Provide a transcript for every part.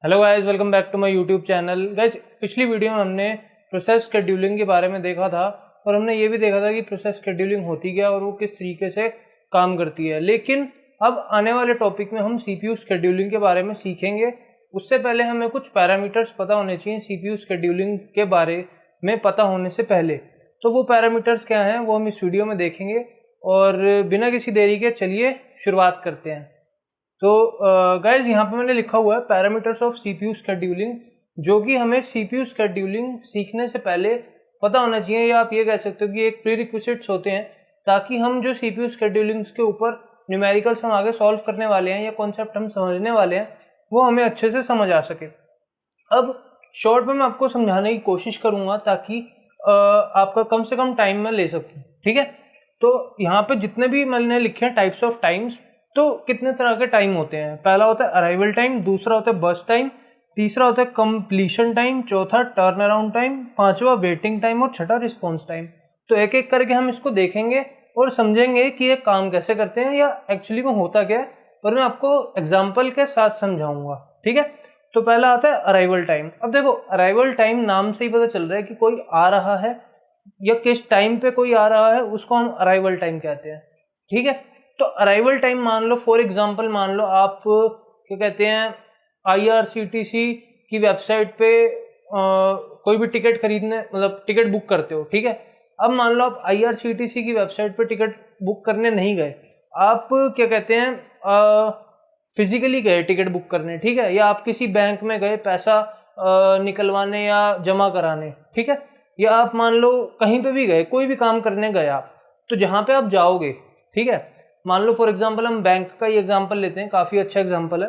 Hello guys, welcome back to my YouTube channel. Guys, पिछली video में हमने process scheduling के बारे में देखा था और हमने ये भी देखा था कि प्रोसेस शेड्यूलिंग होती क्या और वो किस तरीके से काम करती है। लेकिन अब आने वाले टॉपिक में हम सीपीयू शेड्यूलिंग के बारे में सीखेंगे। उससे पहले हमें कुछ पैरामीटर्स पता होने चाहिए सीपीयू शेड्यूलिंग के बारे में पता होने से पहले। तो वो पैरामीटर्स क्या हैं वो हम इस वीडियो में देखेंगे और बिना किसी देरी के चलिए शुरुआत करते हैं। तो गाइज यहाँ पे मैंने लिखा हुआ है पैरामीटर्स ऑफ सीपीयू शेड्यूलिंग, जो कि हमें सीपीयू शेड्यूलिंग सीखने से पहले पता होना चाहिए, या आप ये कह सकते हो कि एक प्रीरिक्विजिट्स होते हैं ताकि हम जो सीपीयू शेड्यूलिंग के ऊपर न्यूमेरिकल्स हम आगे सॉल्व करने वाले हैं या कॉन्सेप्ट हम समझने वाले हैं वो हमें अच्छे से समझ आ सके। अब शॉर्ट में मैं आपको समझाने की कोशिश करूँगा ताकि आपका कम से कम टाइम में ले सकूँ, ठीक है। तो यहाँ पे जितने भी मैंने लिखे हैं टाइप्स ऑफ टाइम्स, तो कितने तरह के टाइम होते हैं। पहला होता है अराइवल टाइम, दूसरा होता है बर्स्ट टाइम, तीसरा होता है कंप्लीशन टाइम, चौथा टर्न अराउंड टाइम, पांचवा वेटिंग टाइम और छठा रिस्पॉन्स टाइम। तो एक एक करके हम इसको देखेंगे और समझेंगे कि ये काम कैसे करते हैं या एक्चुअली में होता क्या है, और मैं आपको एग्जाम्पल के साथ समझाऊंगा, ठीक है। तो पहला आता है अराइवल टाइम। अब देखो, अराइवल टाइम नाम से ही पता चल रहा है कि कोई आ रहा है या किस टाइम पे कोई आ रहा है, उसको हम अराइवल टाइम कहते हैं, ठीक है। तो अराइवल टाइम मान लो, फॉर एग्जांपल मान लो आप क्या कहते हैं आईआरसीटीसी की वेबसाइट पे कोई भी टिकट खरीदने मतलब टिकट बुक करते हो, ठीक है। अब मान लो आप आईआरसीटीसी की वेबसाइट पे टिकट बुक करने नहीं गए, आप क्या कहते हैं फिजिकली गए टिकट बुक करने, ठीक है, या आप किसी बैंक में गए पैसा निकलवाने या जमा कराने, ठीक है, या आप मान लो कहीं पे भी गए, कोई भी काम करने गए आप, तो जहाँ पे आप जाओगे, ठीक है, मान लो फॉर एग्जांपल हम बैंक का ही एग्जांपल लेते हैं, काफ़ी अच्छा एग्जांपल है।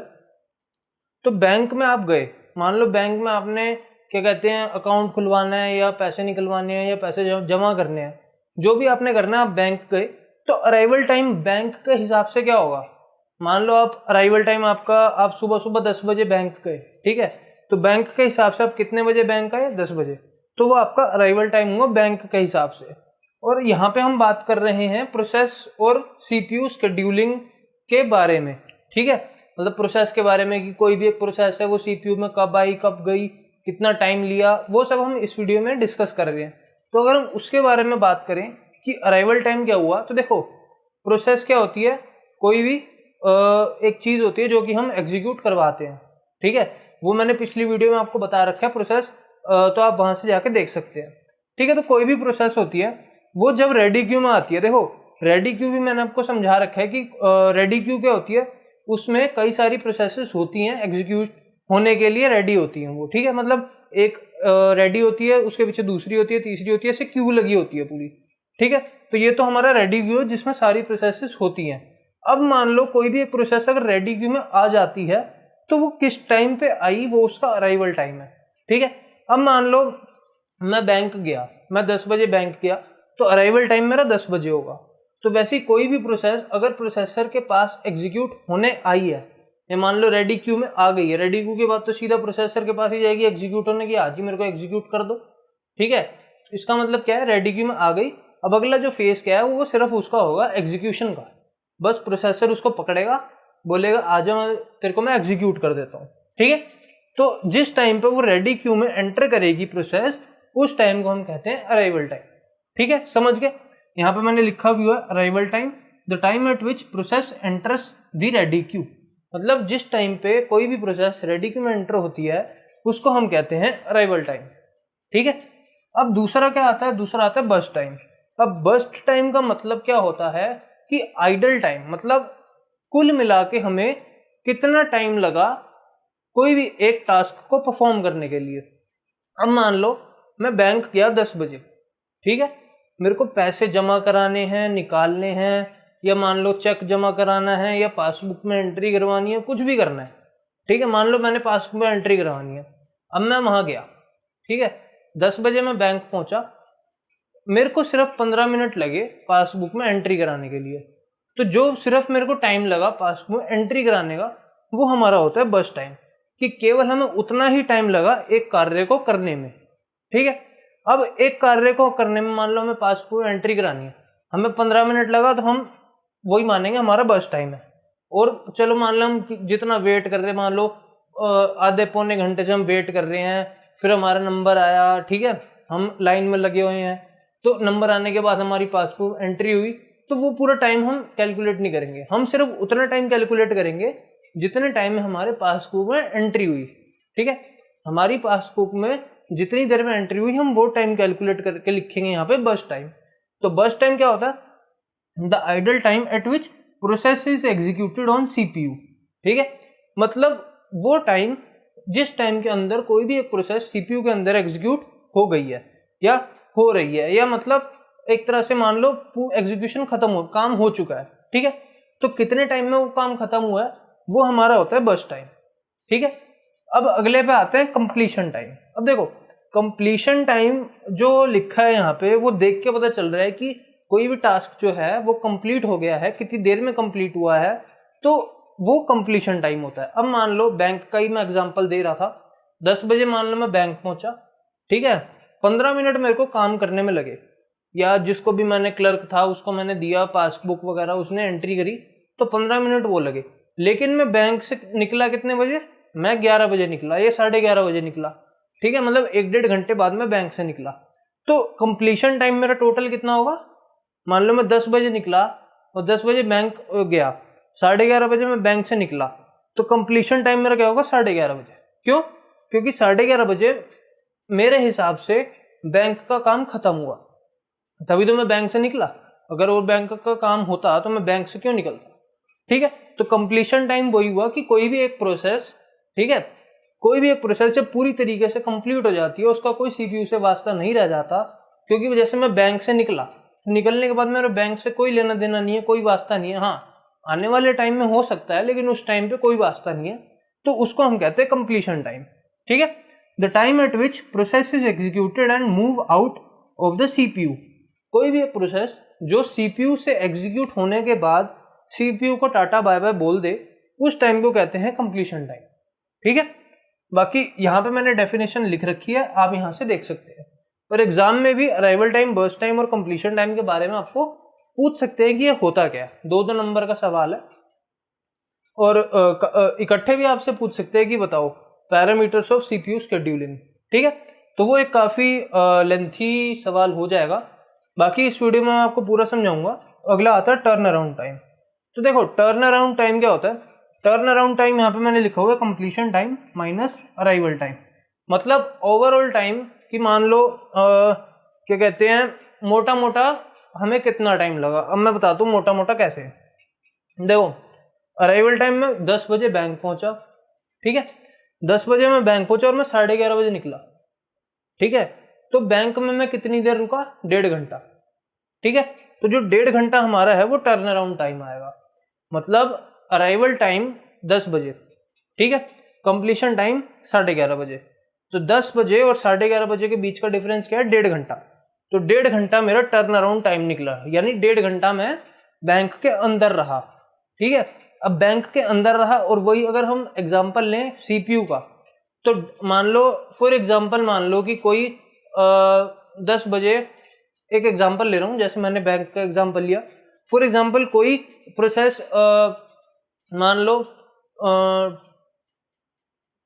तो बैंक में आप गए, मान लो बैंक में आपने क्या कहते हैं अकाउंट खुलवाना है या पैसे निकलवाने हैं या पैसे जमा करने हैं, जो भी आपने करना है, आप बैंक गए, तो अराइवल टाइम बैंक के हिसाब से क्या होगा। मान लो आप अराइवल टाइम आपका, आप सुबह सुबह 10 बजे बैंक गए, ठीक है, तो बैंक के हिसाब से आप कितने बजे बैंक आए, 10 बजे, तो वो आपका अराइवल टाइम हुआ बैंक के हिसाब से। और यहाँ पे हम बात कर रहे हैं प्रोसेस और सीपीयू शेड्यूलिंग के बारे में, ठीक है, मतलब प्रोसेस के बारे में कि कोई भी एक प्रोसेस है वो सीपीयू में कब आई, कब गई, कितना टाइम लिया, वो सब हम इस वीडियो में डिस्कस कर रहे हैं। तो अगर हम उसके बारे में बात करें कि अराइवल टाइम क्या हुआ, तो देखो प्रोसेस क्या होती है, कोई भी एक चीज़ होती है जो कि हम एग्जीक्यूट करवाते हैं, ठीक है, वो मैंने पिछली वीडियो में आपको बता रखा है प्रोसेस, तो आप वहाँ से जाके देख सकते हैं, ठीक है। तो कोई भी प्रोसेस होती है वो जब रेडी क्यू में आती है, देखो रेडी क्यू भी मैंने आपको समझा रखा है कि रेडी क्यू क्या होती है, उसमें कई सारी प्रोसेसेस होती हैं एग्जीक्यूट होने के लिए रेडी होती हैं वो, ठीक है, मतलब एक रेडी होती है, उसके पीछे दूसरी होती है, तीसरी होती है, ऐसे क्यू लगी होती है पूरी, ठीक है। तो ये तो हमारा रेडी क्यू है जिसमें सारी प्रोसेसेस होती हैं। अब मान लो कोई भी एक प्रोसेस अगर रेडी क्यू में आ जाती है तो वो किस टाइम पे आई, वो उसका अराइवल टाइम है, ठीक है। अब मान लो मैं बैंक गया, मैं 10 बजे बैंक गया, तो अराइवल टाइम मेरा 10 बजे होगा। तो वैसे कोई भी प्रोसेस अगर प्रोसेसर के पास एग्जीक्यूट होने आई है, ये मान लो रेडी क्यू में आ गई है, रेडी क्यू के बाद तो सीधा प्रोसेसर के पास ही जाएगी एग्जीक्यूट होने की, आज ही मेरे को एग्जीक्यूट कर दो, ठीक है। इसका मतलब क्या है, रेडी क्यू में आ गई। अब अगला जो फेज क्या है वो सिर्फ उसका होगा एग्जीक्यूशन का, बस प्रोसेसर उसको पकड़ेगा, बोलेगा आ जा, तेरे को मैं एग्जीक्यूट कर देता हूँ, ठीक है। तो जिस टाइम पे वो रेडी क्यू में एंटर करेगी प्रोसेस, उस टाइम को हम कहते हैं अराइवल टाइम, ठीक है, समझ गए। यहाँ पे मैंने लिखा भी हुआ है arrival time, the time eight which process enters the ready queue, मतलब जिस टाइम पे कोई भी प्रोसेस रेडी क्यू में एंटर होती है उसको हम कहते हैं अराइवल टाइम, ठीक है। अब दूसरा क्या आता है, दूसरा आता है बर्स्ट टाइम। अब बर्स्ट टाइम का मतलब क्या होता है कि आइडल टाइम, मतलब कुल मिला के हमें कितना टाइम लगा कोई भी एक टास्क को परफॉर्म करने के लिए। अब मान लो मैं बैंक गया 10 बजे, ठीक है, मेरे को पैसे जमा कराने हैं, निकालने हैं, या मान लो चेक जमा कराना है या पासबुक में एंट्री करवानी है, कुछ भी करना है, ठीक है। मान लो मैंने पासबुक में एंट्री करवानी है, अब मैं वहाँ गया, ठीक है, 10 बजे मैं बैंक पहुँचा, मेरे को सिर्फ 15 मिनट लगे पासबुक में एंट्री कराने के लिए। तो जो सिर्फ मेरे को टाइम लगा पासबुक में एंट्री कराने का, वो हमारा होता है बर्स्ट टाइम, कि केवल हमें उतना ही टाइम लगा एक कार्य को करने में, ठीक है। अब एक कार्य को करने में मान लो हमें पासबुक में एंट्री करानी है, हमें 15 मिनट लगा, तो हम वही मानेंगे हमारा बर्स्ट टाइम है। और चलो मान लो हम जितना वेट कर रहे हैं, मान लो आधे पौने घंटे से हम वेट कर रहे हैं, फिर हमारा नंबर आया, ठीक है, हम लाइन में लगे हुए हैं, तो नंबर आने के बाद हमारी पासबुक एंट्री हुई, तो वो पूरा टाइम हम कैलकुलेट नहीं करेंगे, हम सिर्फ उतना टाइम कैलकुलेट करेंगे जितने टाइम में हमारे पासबुक में एंट्री हुई, ठीक है। हमारी पासबुक में जितनी देर में एंट्री हुई हम वो टाइम कैलकुलेट करके लिखेंगे यहाँ पे बस टाइम। तो बस टाइम क्या होता है? The idle time eight which process is executed on CPU, ठीक है। मतलब वो टाइम जिस टाइम के अंदर कोई भी एक प्रोसेस सीपीयू के अंदर एग्जीक्यूट हो गई है या हो रही है, या मतलब एक तरह से मान लो एग्जीक्यूशन खत्म हो, काम हो चुका है, ठीक है। तो कितने टाइम में वो काम खत्म हुआ है वो हमारा होता है बस टाइम, ठीक है। अब अगले पे आते हैं कंप्लीशन टाइम। अब देखो कंप्लीशन टाइम जो लिखा है यहाँ पे वो देख के पता चल रहा है कि कोई भी टास्क जो है वो कंप्लीट हो गया है, कितनी देर में कंप्लीट हुआ है, तो वो कंप्लीशन टाइम होता है। अब मान लो बैंक का ही मैं एग्जांपल दे रहा था, 10 बजे मान लो मैं बैंक पहुंचा, ठीक है, 15 मिनट मेरे को काम करने में लगे, या जिसको भी मैंने क्लर्क था उसको मैंने दिया पासबुक वगैरह, उसने एंट्री करी, तो 15 मिनट वो लगे। लेकिन मैं बैंक से निकला कितने बजे? मैं 11 बजे निकला या 11:30 बजे निकला, ठीक है, मतलब 1-1.5 घंटे बाद में बैंक से निकला। तो कंप्लीशन टाइम मेरा टोटल कितना होगा? मान लो मैं 10 बजे निकला और 10 बजे बैंक गया, 11:30 बजे मैं बैंक से निकला, तो कंप्लीशन टाइम मेरा क्या होगा? 11:30 बजे। क्यों? क्योंकि 11:30 बजे मेरे हिसाब से बैंक का काम खत्म हुआ, तभी तो मैं बैंक से निकला। अगर और बैंक का काम होता तो मैं बैंक से क्यों निकलता, ठीक है। तो कंप्लीशन टाइम वही हुआ कि कोई भी एक प्रोसेस, ठीक है, कोई भी एक प्रोसेस जब पूरी तरीके से कंप्लीट हो जाती है, उसका कोई सीपीयू से वास्ता नहीं रह जाता, क्योंकि जैसे मैं बैंक से निकला, निकलने के बाद मेरे बैंक से कोई लेना देना नहीं है, कोई वास्ता नहीं है। हाँ, आने वाले टाइम में हो सकता है, लेकिन उस टाइम पे कोई वास्ता नहीं है, तो उसको हम कहते हैं कंप्लीशन टाइम, ठीक है। The time eight which process is executed and move out of the CPU, कोई भी एक प्रोसेस जो सीपीयू से एग्जीक्यूट होने के बाद सीपीयू को टाटा बाय बाय बोल दे, उस टाइम को कहते हैं कंप्लीशन टाइम, ठीक है। बाकी यहाँ पे मैंने डेफिनेशन लिख रखी है, आप यहाँ से देख सकते हैं। और एग्जाम में भी अराइवल टाइम, बर्स्ट टाइम और कंप्लीशन टाइम के बारे में आपको पूछ सकते हैं कि ये होता क्या है। 2-2 नंबर का सवाल है। और इकट्ठे भी आपसे पूछ सकते हैं कि बताओ पैरामीटर्स ऑफ सीपीयू शेड्यूलिंग, ठीक है। तो वो एक काफ़ी लेंथी सवाल हो जाएगा, बाकी इस वीडियो में मैं आपको पूरा समझाऊंगा। अगला आता है टर्न अराउंड टाइम। तो देखो टर्न अराउंड टाइम क्या होता है? टर्न अराउंड टाइम यहाँ पे मैंने लिखा हुआ है completion time minus arrival time. मतलब ओवरऑल टाइम कि मान लो क्या कहते हैं, मोटा मोटा हमें कितना टाइम लगा। अब मैं बताता हूँ मोटा मोटा कैसे। देखो अराइवल टाइम में 10 बजे बैंक पहुंचा, ठीक है, 10 बजे मैं बैंक पहुंचा और मैं 11:30 बजे निकला, ठीक है। तो बैंक में मैं कितनी देर रुका? 1.5 घंटा, ठीक है। तो जो 1.5 घंटा हमारा है वो टर्न अराउंड टाइम आएगा। मतलब अराइवल टाइम 10 बजे, ठीक है, कंप्लीशन टाइम 11:30 बजे। तो 10 बजे और 11:30 बजे के बीच का डिफरेंस क्या है? 1.5 घंटा। तो 1.5 घंटा मेरा टर्न अराउंड टाइम निकला, यानी 1.5 घंटा मैं बैंक के अंदर रहा, ठीक है। अब बैंक के अंदर रहा, और वही अगर हम एग्जाम्पल लें सीपीयू का, तो मान लो फॉर एग्जाम्पल मान लो कि कोई 10 बजे, एक एग्जाम्पल ले रहा हूँ, जैसे मैंने बैंक का एग्जाम्पल लिया। फॉर एग्जाम्पल कोई प्रोसेस मान लो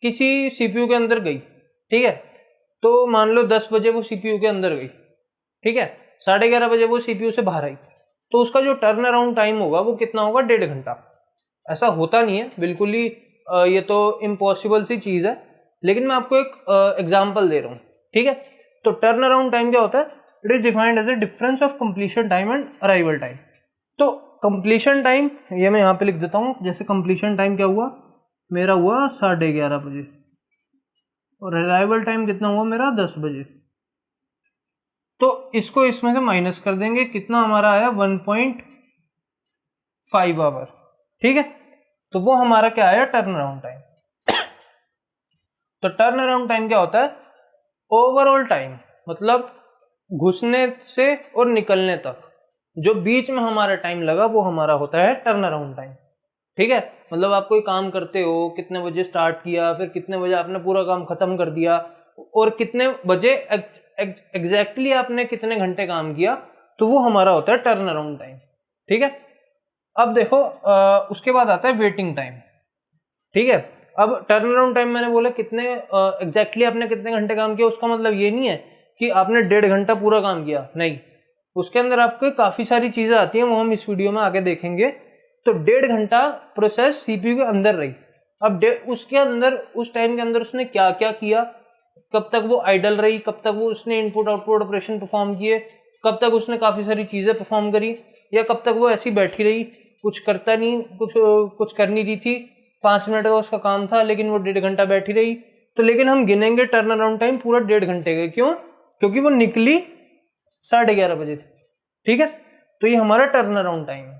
किसी सीपीयू के अंदर गई, ठीक है। तो मान लो 10 बजे वो सीपीयू के अंदर गई, ठीक है, 11:30 बजे वो सीपीयू से बाहर आई, तो उसका जो टर्न अराउंड टाइम होगा वो कितना होगा? 1.5 घंटा। ऐसा होता नहीं है बिल्कुल ही, ये तो इम्पॉसिबल सी चीज़ है, लेकिन मैं आपको एक एग्जाम्पल दे रहा हूँ, ठीक है। तो टर्न अराउंड टाइम क्या होता है? It is defined as a difference of completion time and arrival time. तो कंप्लीशन टाइम ये मैं यहाँ पे लिख देता हूँ, जैसे कंप्लीशन टाइम क्या हुआ मेरा? हुआ 11:30 बजे, और अराइवल टाइम कितना हुआ मेरा? 10 बजे। तो इसको इसमें से माइनस कर देंगे, कितना हमारा आया? 1.5 आवर, ठीक है। तो वो हमारा क्या आया? Turn around time. तो टर्न अराउंड टाइम क्या होता है? ओवरऑल टाइम, मतलब घुसने से और निकलने तक जो बीच में हमारा टाइम लगा वो हमारा होता है टर्न अराउंड टाइम, ठीक है। मतलब आप कोई काम करते हो, कितने बजे स्टार्ट किया, फिर कितने बजे आपने पूरा काम खत्म कर दिया, और कितने बजे एग्जैक्टली आपने कितने घंटे काम किया, तो वो हमारा होता है टर्न अराउंड टाइम, ठीक है। अब देखो उसके बाद आता है वेटिंग टाइम, ठीक है। अब टर्न अराउंड टाइम मैंने बोला कितने एग्जैक्टली आपने कितने घंटे काम किया, उसका मतलब ये नहीं है कि आपने 1.5 घंटा पूरा काम किया, नहीं, उसके अंदर आपको काफ़ी सारी चीज़ें आती हैं, वो हम इस वीडियो में आगे देखेंगे। तो 1.5 घंटा प्रोसेस सीपीयू के अंदर रही। अब उसके अंदर उस टाइम के अंदर उसने क्या क्या किया, कब तक वो आइडल रही, कब तक वो उसने इनपुट आउटपुट ऑपरेशन परफॉर्म किए, कब तक उसने काफ़ी सारी चीज़ें परफॉर्म करी, या कब तक वो ऐसी बैठी रही, कुछ करता नहीं, कुछ कर नहीं रही थी, 5 मिनट का उसका काम था लेकिन वो 1.5 घंटा बैठी रही। तो लेकिन हम गिनेंगे टर्न अराउंड टाइम पूरा 1.5 घंटे का। क्यों? क्योंकि वो निकली 11:30 बजे थी। ठीक है, तो ये हमारा टर्न अराउंड टाइम है।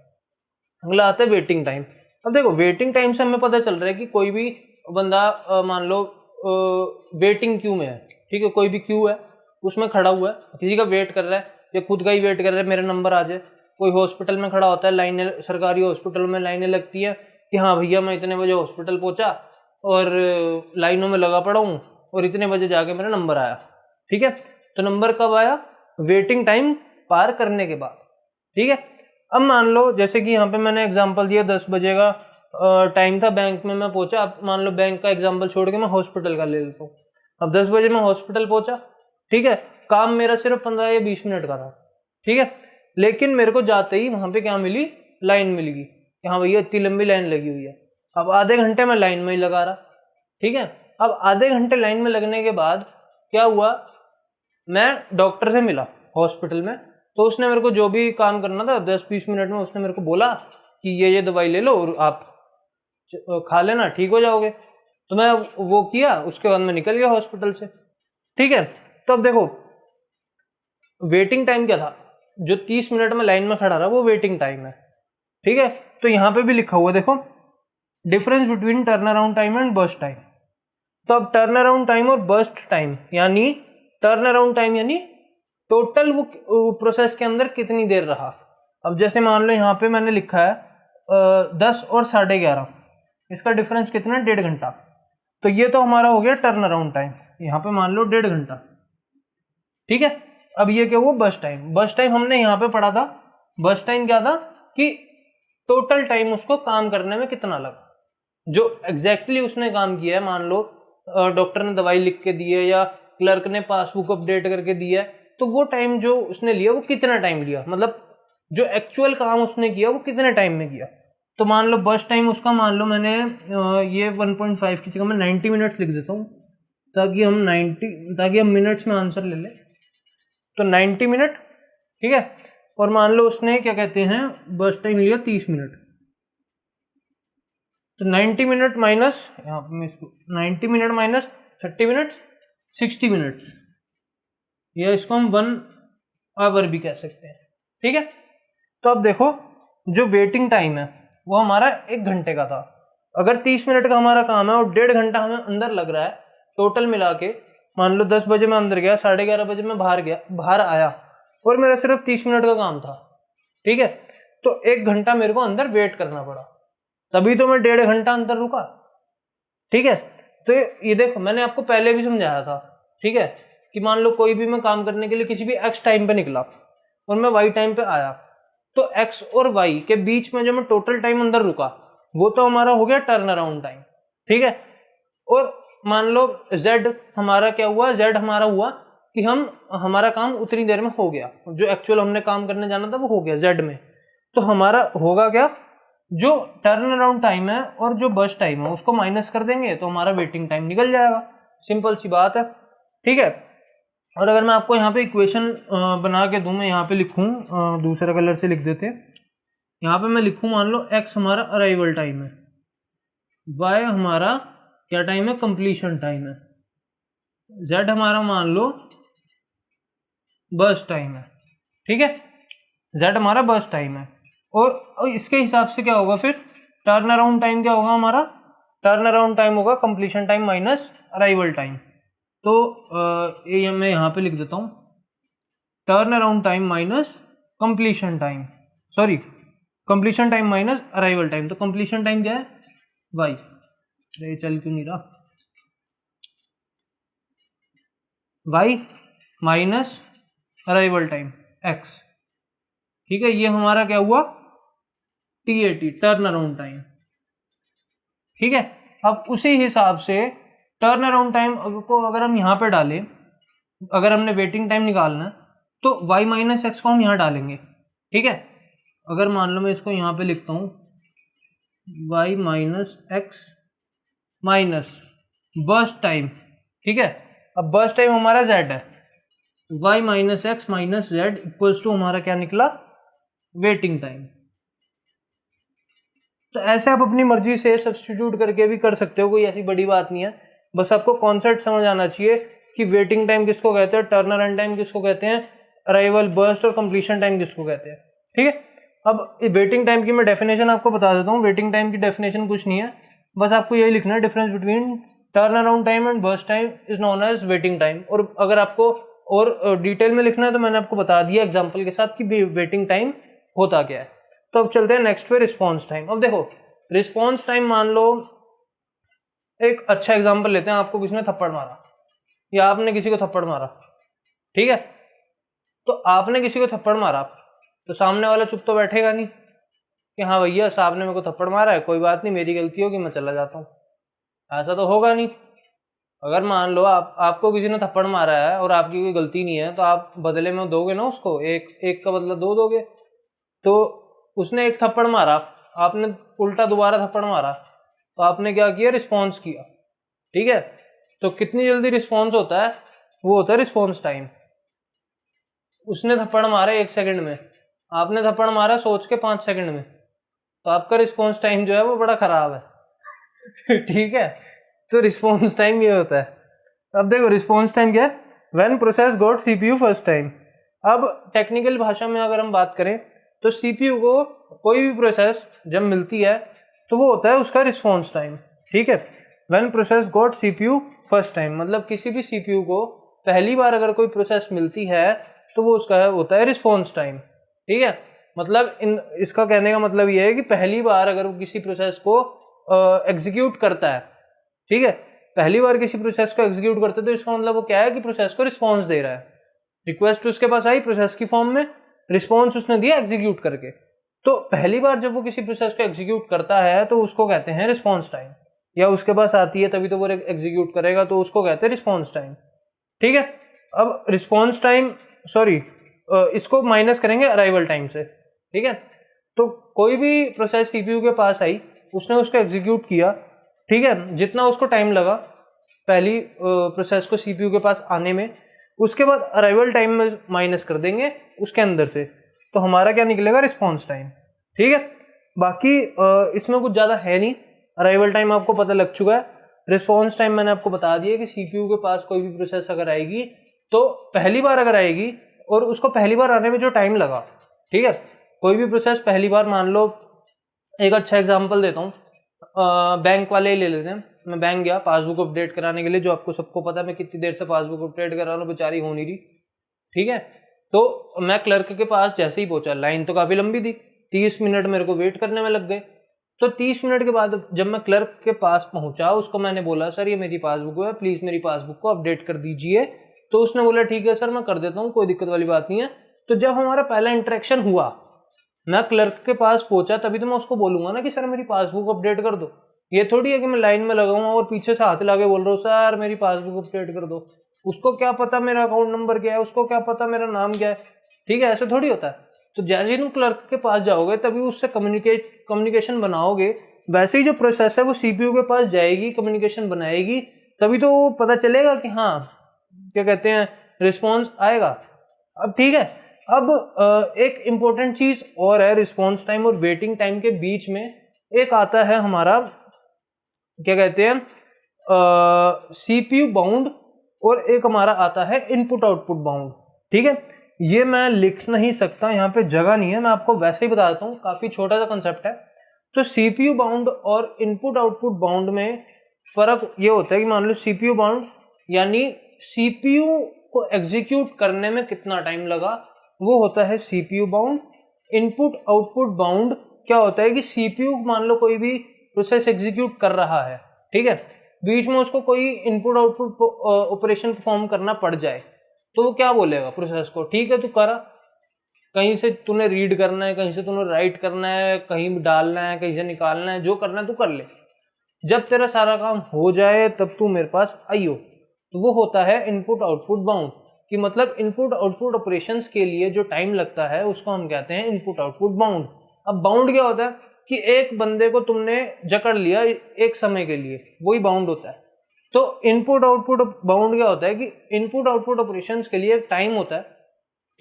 अगला आता है वेटिंग टाइम। अब देखो वेटिंग टाइम से हमें पता चल रहा है कि कोई भी बंदा मान लो वेटिंग क्यू में है, ठीक है, कोई भी क्यू है उसमें खड़ा हुआ है, किसी का वेट कर रहा है या खुद का ही वेट कर रहा है मेरा नंबर आ जाए। कोई हॉस्पिटल में खड़ा होता है, लाइनें, सरकारी हॉस्पिटल में लाइनें लगती है कि हाँ भैया मैं इतने बजे हॉस्पिटल पहुंचा और लाइनों में लगा पड़ा हूँ और इतने बजे जाके मेरा नंबर आया। ठीक है, तो नंबर कब आया? वेटिंग टाइम पार करने के बाद। ठीक है, अब मान लो जैसे कि यहाँ पे मैंने एग्जांपल दिया 10 बजे का टाइम था, बैंक में मैं पहुंचा। अब मान लो बैंक का एग्जांपल छोड़ के मैं हॉस्पिटल का ले लेता हूँ। अब 10 बजे मैं हॉस्पिटल पहुंचा, ठीक है, काम मेरा सिर्फ 15 या 20 मिनट का था। ठीक है, लेकिन मेरे को जाते ही वहां पे क्या मिली? लाइन मिल गई कि हाँ भैया इतनी लंबी लाइन लगी हुई है। अब आधे घंटे में लाइन में ही लगा रहा। ठीक है, अब आधे घंटे लाइन में लगने के बाद क्या हुआ? मैं डॉक्टर से मिला हॉस्पिटल में, तो उसने मेरे को जो भी काम करना था 10-20 मिनट में उसने मेरे को बोला कि ये दवाई ले लो और आप खा लेना, ठीक हो जाओगे। तो मैं वो किया, उसके बाद मैं निकल गया हॉस्पिटल से। ठीक है, तो अब देखो वेटिंग टाइम क्या था? जो 30 मिनट में लाइन में खड़ा रहा वो वेटिंग टाइम है। ठीक है, तो यहां पे भी लिखा हुआ देखो, difference between turn around time and burst time. तो अब टर्न अराउंड टाइम और बर्स्ट टाइम, यानी टर्न अराउंड टाइम यानी टोटल वो प्रोसेस के अंदर कितनी देर रहा। अब जैसे मान लो यहाँ पे मैंने लिखा है 10 और 11:30, इसका डिफरेंस कितना है? 1.5 घंटा। तो ये तो हमारा हो गया टर्न अराउंड टाइम, यहाँ पे मान लो 1.5 घंटा। ठीक है, अब ये क्या हुआ? बस टाइम। बस टाइम हमने यहाँ पे पढ़ा था। बस टाइम क्या था कि टोटल टाइम उसको काम करने में कितना लगा, जो एग्जैक्टली उसने काम किया है। मान लो डॉक्टर ने दवाई लिख के दी है या क्लर्क ने पासबुक अपडेट करके दी है, तो वो टाइम जो उसने लिया वो कितना टाइम लिया, मतलब जो एक्चुअल काम उसने किया वो कितने टाइम में किया। तो मान लो बस टाइम उसका, मान लो मैंने ये 1.5 की जगह मैं 90 मिनट्स लिख देता हूँ ताकि हम मिनट्स में आंसर ले लें। तो 90 मिनट, ठीक है, और मान लो उसने क्या कहते हैं बस टाइम लिया 30 मिनट। तो 90 मिनट माइनस, यहाँ पे मैं इसको 90 मिनट माइनस 30 मिनट 60 मिनट्स, या इसको हम 1 आवर भी कह सकते हैं। ठीक है, तो अब देखो जो वेटिंग टाइम है वो हमारा 1 घंटे का था। अगर 30 मिनट का हमारा काम है और 1.5 घंटा हमें अंदर लग रहा है, टोटल मिला के मान लो 10 बजे मैं अंदर गया, 11:30 बजे मैं बाहर आया और मेरा सिर्फ 30 मिनट का काम था। ठीक है, तो 1 घंटा मेरे को अंदर वेट करना पड़ा, तभी तो मैं 1.5 घंटा अंदर रुका। ठीक है, तो ये देखो मैंने आपको पहले भी समझाया था, ठीक है, कि मान लो कोई भी मैं काम करने के लिए किसी भी एक्स टाइम पे निकला और मैं वाई टाइम पे आया, तो एक्स और वाई के बीच में जो मैं टोटल टाइम अंदर रुका वो तो हमारा हो गया टर्न अराउंड टाइम। ठीक है, और मान लो जेड हमारा क्या हुआ? जेड हमारा हुआ कि हमारा काम उतनी देर में हो गया, जो एक्चुअल हमने काम करने जाना था वो हो गया जेड में। तो हमारा होगा क्या? जो टर्न अराउंड टाइम है और जो बस टाइम है उसको माइनस कर देंगे तो हमारा वेटिंग टाइम निकल जाएगा। सिंपल सी बात है। ठीक है, और अगर मैं आपको यहाँ पे इक्वेशन बना के दूं, मैं यहाँ पे लिखूं, दूसरा कलर से लिख देते हैं। यहाँ पे मैं लिखूं, मान लो x हमारा अराइवल टाइम है, y हमारा क्या टाइम है? कंप्लीशन टाइम है, z हमारा मान लो बस टाइम है। ठीक है, z हमारा बस टाइम है, और इसके हिसाब से क्या होगा फिर? टर्न अराउंड टाइम क्या होगा हमारा? टर्न अराउंड टाइम होगा completion time minus arrival time. तो ये मैं यहाँ पे लिख देता हूँ, turn around time minus completion time, sorry completion time minus arrival time. तो कंप्लीशन टाइम क्या है? वाई, ये चल क्यों नहीं रहा? Y minus arrival time x. ठीक है, ये हमारा क्या हुआ? TAT, turn around time. ठीक है, अब उसी हिसाब से टर्न अराउंड टाइम को अगर हम यहाँ पे डालें, अगर हमने वेटिंग टाइम निकालना है तो y माइनस एक्स को हम यहाँ डालेंगे, ठीक है। अगर मान लो मैं इसको यहाँ पे लिखता हूँ y minus x minus burst time, ठीक है। अब बर्स्ट टाइम हमारा z है, y minus x minus z equals to हमारा क्या निकला, वेटिंग टाइम। तो ऐसे आप अपनी मर्जी से सब्स्टिट्यूट करके भी कर सकते हो, कोई ऐसी बड़ी बात नहीं है। बस आपको कॉन्सेप्ट समझ आना चाहिए कि वेटिंग टाइम किसको कहते हैं, टर्नर रन टाइम किसको कहते हैं, अराइवल, बर्स्ट और कंप्लीशन टाइम किसको कहते हैं, ठीक है। अब वेटिंग टाइम की मैं डेफिनेशन आपको बता देता हूँ। वेटिंग टाइम की डेफिनेशन कुछ नहीं है, बस आपको यही लिखना है, difference between turn around time and burst time is known as waiting time. और अगर आपको और डिटेल में लिखना है तो मैंने आपको बता दिया एग्जाम्पल के साथ कि वेटिंग टाइम होता क्या है। तो अब चलते हैं नेक्स्ट पे, रिस्पॉन्स टाइम। अब देखो रिस्पॉन्स टाइम, मान लो एक अच्छा एग्जाम्पल लेते हैं, आपको किसी ने थप्पड़ मारा या आपने किसी को थप्पड़ मारा, ठीक है। तो आपने किसी को थप्पड़ मारा तो सामने वाला चुप तो बैठेगा नहीं कि हाँ भैया साहब ने मेरे को थप्पड़ मारा है, कोई बात नहीं, मेरी गलती होगी, मैं चला जाता हूँ, ऐसा तो होगा नहीं। अगर मान लो आपको किसी ने थप्पड़ मारा है और आपकी कोई गलती नहीं है तो आप बदले में दोगे ना उसको, एक का बदला दो दोगे। तो उसने एक थप्पड़ मारा, आपने उल्टा दोबारा थप्पड़ मारा, तो आपने क्या किया, रिस्पॉन्स किया, ठीक है। तो कितनी जल्दी रिस्पॉन्स होता है, वो होता है रिस्पॉन्स टाइम। उसने थप्पड़ मारा 1 सेकंड में, आपने थप्पड़ मारा सोच के 5 सेकंड में, तो आपका रिस्पॉन्स टाइम जो है वो बड़ा खराब है ठीक है। तो रिस्पॉन्स टाइम ये होता है। अब देखो रिस्पॉन्स टाइम क्या है, when process got CPU first time. अब टेक्निकल भाषा में अगर हम बात करें तो सीपीयू को कोई भी प्रोसेस जब मिलती है तो वो होता है उसका रिस्पॉन्स टाइम, ठीक है। When process got CPU first time, मतलब किसी भी सीपीयू को पहली बार अगर कोई प्रोसेस मिलती है तो वो उसका होता है रिस्पॉन्स टाइम, ठीक है। मतलब इसका कहने का मतलब ये है कि पहली बार अगर वो किसी प्रोसेस को एग्जीक्यूट करता है, ठीक है, पहली बार किसी प्रोसेस को एग्जीक्यूट करते तो इसका मतलब वो क्या है कि प्रोसेस को रिस्पॉन्स दे रहा है। रिक्वेस्ट उसके पास आई प्रोसेस की फॉर्म में, रिस्पॉन्स उसने दिया एग्जीक्यूट करके। तो पहली बार जब वो किसी प्रोसेस को एग्जीक्यूट करता है तो उसको कहते हैं रिस्पॉन्स टाइम, या उसके पास आती है तभी तो वो एग्जीक्यूट करेगा, तो उसको कहते हैं रिस्पॉन्स टाइम, ठीक है। अब रिस्पॉन्स टाइम, सॉरी, इसको माइनस करेंगे अराइवल टाइम से, ठीक है। तो कोई भी प्रोसेस सीपीयू के पास आई, उसने उसको एग्जीक्यूट किया, ठीक है, जितना उसको टाइम लगा पहली प्रोसेस को सीपीयू के पास आने में, उसके बाद अराइवल टाइम में माइनस कर देंगे उसके अंदर से, तो हमारा क्या निकलेगा, रिस्पॉन्स टाइम, ठीक है। बाकी इसमें कुछ ज़्यादा है नहीं, अराइवल टाइम आपको पता लग चुका है। रिस्पॉन्स टाइम मैंने आपको बता दिया कि सीपीयू के पास कोई भी प्रोसेस अगर आएगी तो पहली बार अगर आएगी और उसको पहली बार आने में जो टाइम लगा, ठीक है, कोई भी प्रोसेस पहली बार, मान लो एक अच्छा एग्जांपल देता हूँ, बैंक वाले ही ले लेते हैं। मैं बैंक गया पासबुक अपडेट कराने के लिए, जो आपको सबको पता है मैं कितनी देर से पासबुक अपडेट करा रहा हूँ, बेचारी हो नहीं रही, ठीक है। तो मैं क्लर्क के पास जैसे ही पहुंचा, लाइन तो काफ़ी लंबी थी, 30 मिनट मेरे को वेट करने में लग गए। तो 30 मिनट के बाद जब मैं क्लर्क के पास पहुंचा, उसको मैंने बोला सर ये मेरी पासबुक है, प्लीज़ मेरी पासबुक को अपडेट कर दीजिए। तो उसने बोला ठीक है सर मैं कर देता हूँ, कोई दिक्कत वाली बात नहीं है। तो जब हमारा पहला इंटरेक्शन हुआ, मैं क्लर्क के पास पहुंचा, तभी तो मैं उसको बोलूंगा ना कि सर मेरी पासबुक अपडेट कर दो। ये थोड़ी है कि मैं लाइन में लगा हूँ और पीछे से हाथ लगा के बोल रहा हूँ सर मेरी पासबुक अपडेट कर दो। उसको क्या पता मेरा अकाउंट नंबर क्या है, उसको क्या पता मेरा नाम क्या है, ठीक है, ऐसे थोड़ी होता है। तो जैसे ही तुम क्लर्क के पास जाओगे तभी उससे कम्युनिकेशन बनाओगे, वैसे ही जो प्रोसेस है वो सीपीयू के पास जाएगी, कम्युनिकेशन बनाएगी, तभी तो वो पता चलेगा कि हाँ क्या कहते हैं रिस्पॉन्स आएगा। अब ठीक है, अब एक इम्पोर्टेंट चीज और है रिस्पॉन्स टाइम और वेटिंग टाइम के बीच में, एक आता है हमारा क्या कहते हैं सीपीयू बाउंड, और एक हमारा आता है इनपुट आउटपुट बाउंड, ठीक है। ये मैं लिख नहीं सकता, यहाँ पे जगह नहीं है, मैं आपको वैसे ही बता देता हूँ, काफी छोटा सा कंसेप्ट है। तो सीपीयू बाउंड और इनपुट आउटपुट बाउंड में फर्क ये होता है कि मान लो सीपीयू बाउंड यानी सीपीयू को एग्जीक्यूट करने में कितना टाइम लगा, वो होता है CPU bound. Input output bound क्या होता है कि सीपीयू मान लो कोई भी प्रोसेस एग्जीक्यूट कर रहा है, ठीक है, बीच में उसको कोई इनपुट आउटपुट ऑपरेशन परफॉर्म करना पड़ जाए, तो वो क्या बोलेगा प्रोसेस को, ठीक है तू करा, कहीं से तूने रीड करना है, कहीं से तूने राइट करना है, कहीं डालना है, कहीं से निकालना है, जो करना है तू कर ले। जब तेरा सारा काम हो जाए तब तू मेरे पास आइयो। तो वो होता है इनपुट आउटपुट बाउंड, कि मतलब इनपुट आउटपुट ऑपरेशंस के लिए जो टाइम लगता है उसको हम कहते हैं इनपुट आउटपुट बाउंड। अब बाउंड क्या होता है कि एक बंदे को तुमने जकड़ लिया एक समय के लिए, वही बाउंड होता है। तो इनपुट आउटपुट बाउंड क्या होता है कि इनपुट आउटपुट ऑपरेशंस के लिए एक टाइम होता है,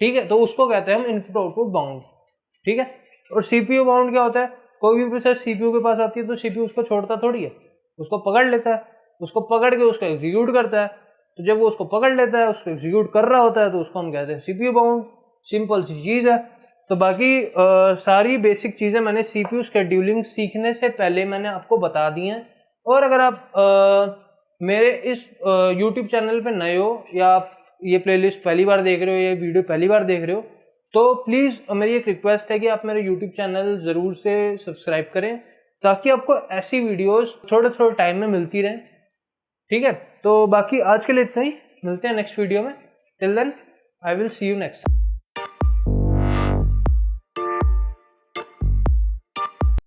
ठीक है, तो उसको कहते हैं हम इनपुट आउटपुट बाउंड, ठीक है। और सीपीयू बाउंड क्या होता है, कोई भी प्रोसेस सीपीयू के पास आती है तो सीपीयू उसको छोड़ता थोड़ी है, उसको पकड़ लेता है, उसको पकड़ के उसको एग्जीक्यूट करता है। तो जब वो उसको पकड़ लेता है, उसको एग्जीक्यूट कर रहा होता है, तो उसको हम कहते हैं सीपीयू बाउंड। सिंपल सी चीज़ है। तो बाकी सारी बेसिक चीज़ें मैंने सीपीयू शेड्यूलिंग सीखने से पहले मैंने आपको बता दी हैं। और अगर आप मेरे इस यूट्यूब चैनल पे नए हो, या आप ये प्लेलिस्ट पहली बार देख रहे हो, ये वीडियो पहली बार देख रहे हो, तो प्लीज़ मेरी एक रिक्वेस्ट है कि आप मेरे यूट्यूब चैनल ज़रूर से सब्सक्राइब करें, ताकि आपको ऐसी वीडियोस थोड़े थोड़े टाइम में मिलती रहें, ठीक है। तो बाकी आज के लिए इतना ही, मिलते हैं नेक्स्ट वीडियो में। Till then I will see you next.